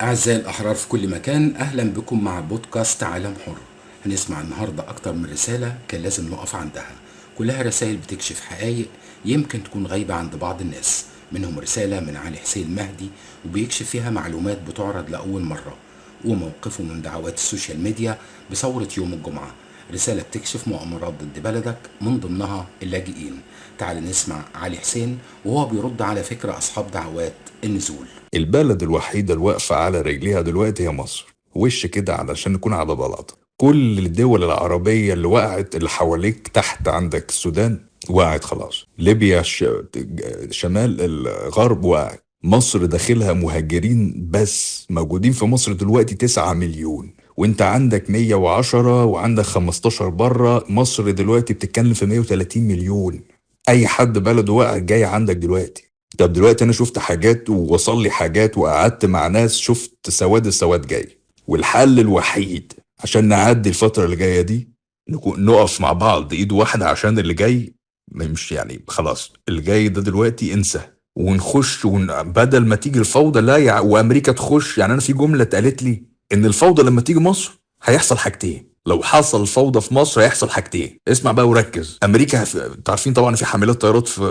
أعزائي الأحرار في كل مكان، أهلا بكم مع بودكاست عالم حر. هنسمع النهاردة أكتر من رسالة كان لازم نقف عندها. كلها رسائل بتكشف حقائق يمكن تكون غايبة عند بعض الناس. منهم رسالة من علي حسين مهدي وبيكشف فيها معلومات بتعرض لأول مرة، وموقفه من دعوات السوشيال ميديا بثورة يوم الجمعة. رسالة بتكشف مؤامرات ضد بلدك من ضمنها اللاجئين. تعال نسمع علي حسين وهو بيرد على فكرة أصحاب دعوات النزول. البلد الوحيدة الواقفة على رجليها دلوقتي هي مصر، وش كده علشان نكون على بلاطة. كل الدول العربية اللي وقعت اللي حواليك تحت، عندك السودان وقعت خلاص، ليبيا شمال الغرب وقعت، مصر داخلها مهاجرين بس موجودين في مصر دلوقتي 9 مليون، وانت عندك 110 وعندك 15 بره. مصر دلوقتي بتتكلم في 130 مليون. اي حد بلده وقع جاي عندك دلوقتي. طب دلوقتي انا شفت حاجات ووصل لي حاجات وقعدت مع ناس شفت السواد جاي، والحل الوحيد عشان نعدي الفترة اللي جاية دي نقف مع بعض ايد واحدة عشان اللي جاي. مش يعني خلاص اللي جاي ده دلوقتي انسى، ونخش بدل ما تيجي الفوضى لا وامريكا تخش. يعني انا في جملة اتقالت لي ان الفوضى لما تيجي مصر هيحصل حاجتين. لو حصل فوضى في مصر هيحصل حاجتين، اسمع بقى وركز. امريكا تعرفين طبعا في حاملات طيارات في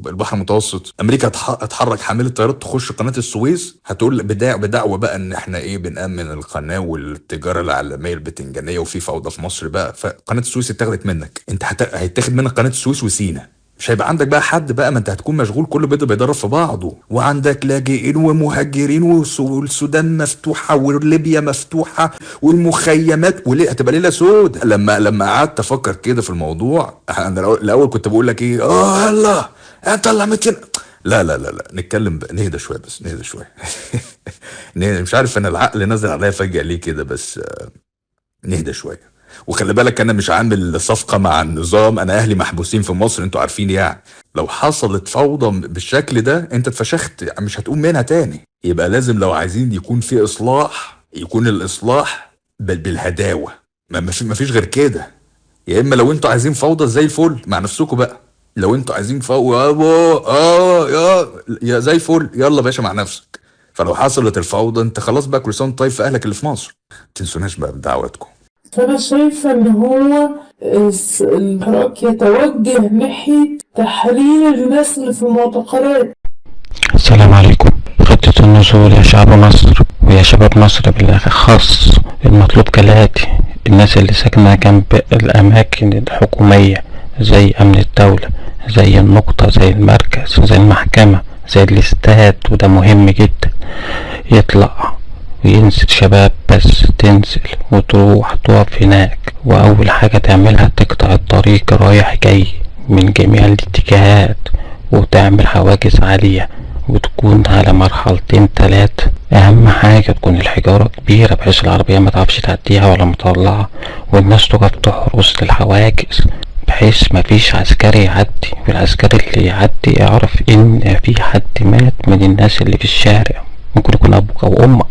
البحر المتوسط، امريكا هتحرك حامله طيارات تخش قناه السويس، هتقول بدعوه بقى ان احنا ايه بنامن القناه والتجاره العالميه البتنجانيه وفي فوضى في مصر بقى، فقناه السويس اتاخدت منك انت، هيتاخد منك قناه السويس وسينا. مش هيبقى عندك بقى حد بقى، ما انت هتكون مشغول كل بيض بيضرب في بعضه، وعندك لاجئين ومهاجرين والسودان مفتوحه وليبيا مفتوحه والمخيمات هتبقى ليله سود. لما قعدت افكر كده في الموضوع، انا الاول كنت بقول لك ايه، الله انت اللي عملت كده. لا لا لا لا، نتكلم بقى، نهدى شويه بس، نهدى شويه. مش عارف انا العقل نزل عليا فجأة ليه كده، بس نهدى شويه. وخلي بالك انا مش عامل صفقه مع النظام، انا اهلي محبوسين في مصر انتوا عارفين يعني. لو حصلت فوضى بالشكل ده انت اتفشخت، مش هتقوم منها تاني. يبقى لازم لو عايزين يكون في اصلاح يكون الاصلاح بالهداوه، ما فيش غير كده. يا اما لو انتوا عايزين فوضى زي الفل مع نفسكم بقى، لو انتوا عايزين فوضى يا زي الفل، يلا باشا مع نفسك. فلو حصلت الفوضى انت خلاص بقى كل سنه طيب في اهلك اللي في مصر. تنسوناش بقى بدعواتكم. فأنا شايفة إن هو الحراك يتوجه ناحية تحرير الناس اللي في المعتقلات. السلام عليكم. خطة النزول يا شعب مصر ويا شباب مصر بالأخص، المطلوب كالآتي: الناس اللي ساكنة جنب الأماكن الحكومية زي أمن الدولة، زي النقطة، زي المركز، زي المحكمة، زي الاستاد، وده مهم جدا، يطلع وينزل. شباب بس تنزل وتروح تقف هناك، وأول حاجة تعملها تقطع الطريق رايح جاي من جميع الاتجاهات، وتعمل حواجز عالية، وتكون على مرحلتين 3. أهم حاجة تكون الحجارة كبيرة بحيث العربية ما تعرفش تعديها ولا مطلعها، والناس تقف تحرس للحواجز بحيث مفيش عسكري يعدي، والعسكري اللي يعدي يعرف إن في حد مات من الناس اللي في الشارع، ممكن يكون أبوك أو أمك.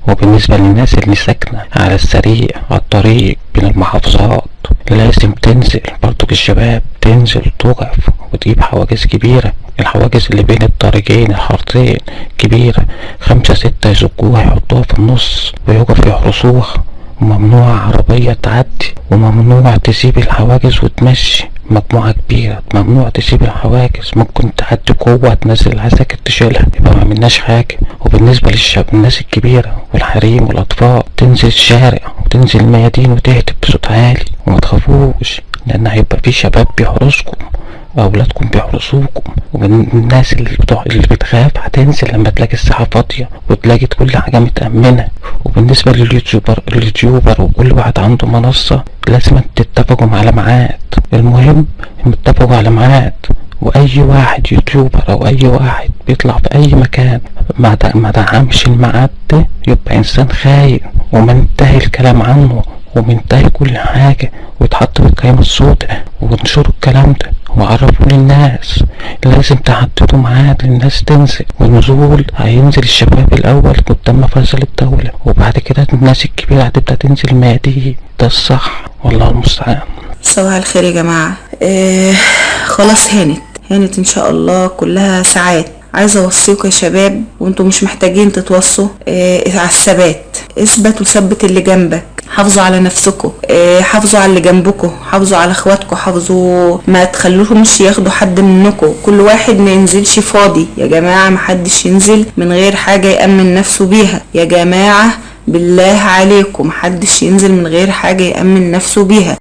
وبالنسبة للناس اللي ساكنة على السريع على الطريق بين المحافظات، لازم تنزل برضو الشباب، تنزل تقف وتجيب حواجز كبيرة. الحواجز اللي بين الطريقين الحارتين كبيرة، 5 6 يزقوها يحطوها في النص ويقف يحرسوها، وممنوع عربية تعدي، وممنوع تسيب الحواجز وتمشي. مجموعة كبيرة ممنوع تسيب الحواجز، ممكن تعدي قوة تنزل العساكر تشيلها، يبقى ما عملناش حاجة. وبالنسبة للشباب الناس الكبيرة والحريم والأطفال، تنزل الشارع وتنزل الميادين وتهتف بصوت عالي وما تخافوش، لأن هيبقى في شباب بيحرسكم وأولادكم بيحرسوكم. والناس اللي بتخاف هتنزل لما تلاقي الساحة فاضية وتلاقي كل حاجة متأمنة. وبالنسبة لليوتيوبر وكل واحد عنده منصة، لازم تتفقوا على ميعاد. المهم نتفقوا على ميعاد، واي واحد يوتيوبر او اي واحد بيطلع في اي مكان ما دعمش الميعاد ده يبقى انسان خاين، ومنتهي الكلام عنه ومنتهي كل حاجة، ويتحط في القائمة السوداء. وانشروا الكلام ده وعرفوا للناس. لازم تحددوا ميعاد للناس تنزل، والنزول هينزل الشباب الاول قدام مفازل الدولة، وبعد كده الناس الكبيرة هتبدأ تنزل ميادين. ده الصح والله المستعان. صباح الخير يا جماعة. خلاص هانت ان شاء الله، كلها ساعات عايزة اوصيكم يا شباب، وانتم مش محتاجين تتوصوا، على الثبات. اثبت وثبت اللي جنبك، حافظوا على نفسكم، حافظوا على اللي جنبكم، حافظوا على اخواتكم، حافظوا ما تخلوهمش ياخدوا حد منكم. كل واحد ما ينزلش فاضي يا جماعة، محدش ينزل من غير حاجة يأمن نفسه بيها يا جماعة، بالله عليكم محدش ينزل من غير حاجة يأمن نفسه بيها.